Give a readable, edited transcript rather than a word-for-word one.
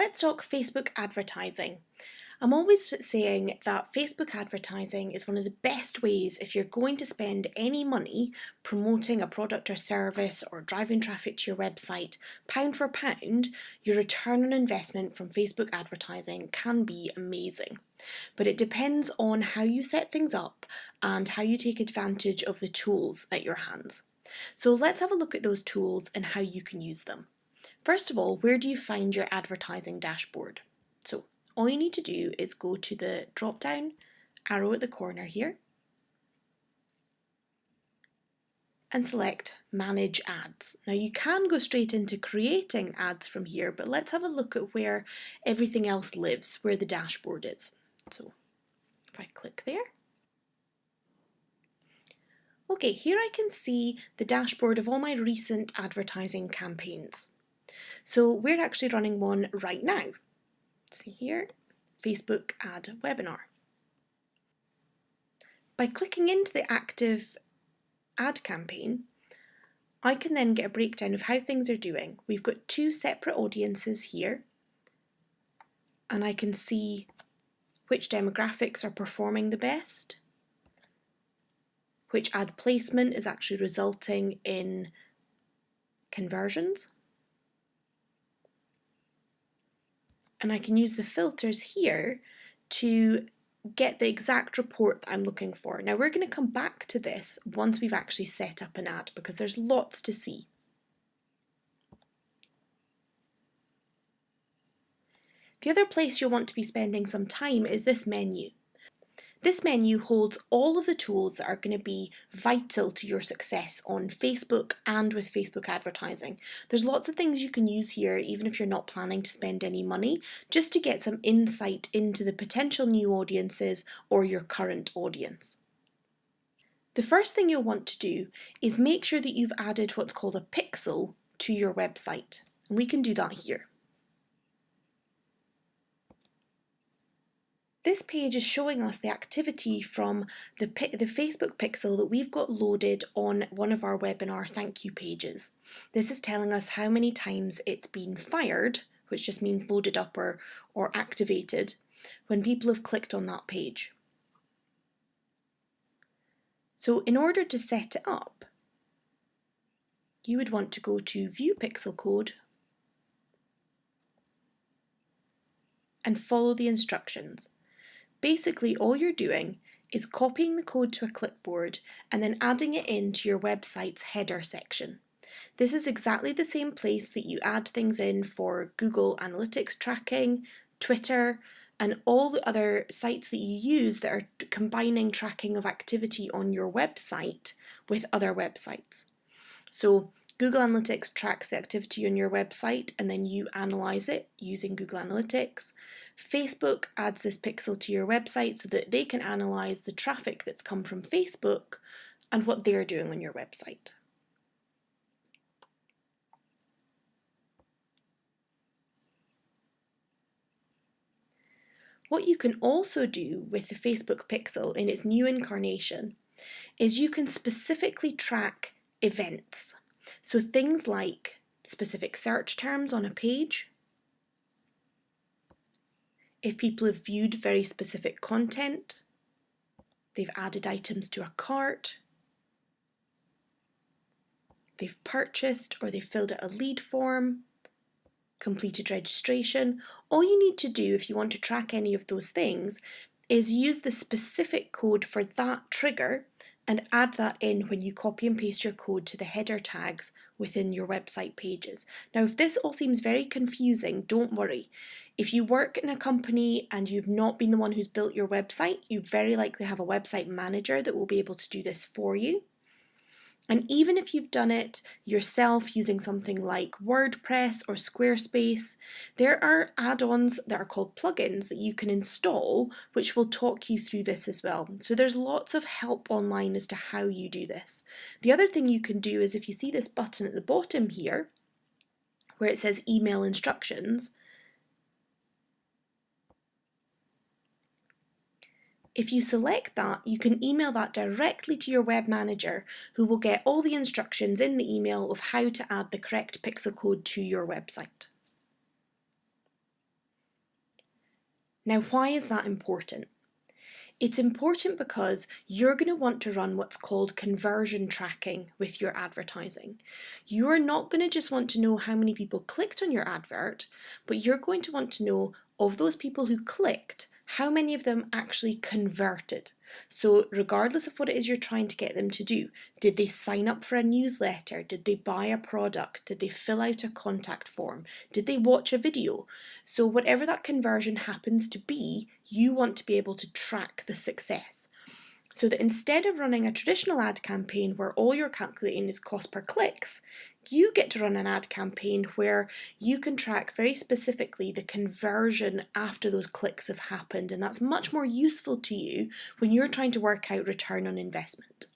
Let's talk Facebook advertising. I'm always saying that Facebook advertising is one of the best ways if you're going to spend any money promoting a product or service or driving traffic to your website, pound for pound, your return on investment from Facebook advertising can be amazing. But it depends on how you set things up and how you take advantage of the tools at your hands. So let's have a look at those tools and how you can use them. First of all, where do you find your advertising dashboard? So all you need to do is go to the drop down arrow at the corner here and select Manage Ads. Now you can go straight into creating ads from here, but let's have a look at where everything else lives, where the dashboard is. So if I click there. Okay, here I can see the dashboard of all my recent advertising campaigns. So we're actually running one right now. See here, Facebook ad webinar. By clicking into the active ad campaign, I can then get a breakdown of how things are doing. We've got two separate audiences here, and I can see which demographics are performing the best, which ad placement is actually resulting in conversions. And I can use the filters here to get the exact report that I'm looking for. Now we're going to come back to this once we've actually set up an ad because there's lots to see. The other place you'll want to be spending some time is this menu. This menu holds all of the tools that are going to be vital to your success on Facebook and with Facebook advertising. There's lots of things you can use here even if you're not planning to spend any money, just to get some insight into the potential new audiences or your current audience. The first thing you'll want to do is make sure that you've added what's called a pixel to your website. And we can do that here. This page is showing us the activity from the Facebook pixel that we've got loaded on one of our webinar thank you pages. This is telling us how many times it's been fired, which just means loaded up or activated, when people have clicked on that page. So in order to set it up, you would want to go to View Pixel Code and follow the instructions. Basically, all you're doing is copying the code to a clipboard and then adding it into your website's header section. This is exactly the same place that you add things in for Google Analytics tracking, Twitter, and all the other sites that you use that are combining tracking of activity on your website with other websites. So Google Analytics tracks the activity on your website and then you analyze it using Google Analytics. Facebook adds this pixel to your website so that they can analyze the traffic that's come from Facebook and what they're doing on your website. What you can also do with the Facebook pixel in its new incarnation is you can specifically track events. So things like specific search terms on a page, if people have viewed very specific content, they've added items to a cart, they've purchased or they've filled out a lead form, completed registration. All you need to do if you want to track any of those things is use the specific code for that trigger and add that in when you copy and paste your code to the header tags within your website pages. Now, if this all seems very confusing, don't worry. If you work in a company and you've not been the one who's built your website, you very likely have a website manager that will be able to do this for you. And even if you've done it yourself using something like WordPress or Squarespace, there are add-ons that are called plugins that you can install, which will talk you through this as well. So there's lots of help online as to how you do this. The other thing you can do is if you see this button at the bottom here, where it says email instructions, if you select that, you can email that directly to your web manager, who will get all the instructions in the email of how to add the correct pixel code to your website. Now, why is that important? It's important because you're going to want to run what's called conversion tracking with your advertising. You're not going to just want to know how many people clicked on your advert, but you're going to want to know, of those people who clicked, how many of them actually converted. So regardless of what it is you're trying to get them to do, did they sign up for a newsletter? Did they buy a product? Did they fill out a contact form? Did they watch a video? So whatever that conversion happens to be, you want to be able to track the success. So that instead of running a traditional ad campaign where all you're calculating is cost per clicks, you get to run an ad campaign where you can track very specifically the conversion after those clicks have happened, and that's much more useful to you when you're trying to work out return on investment.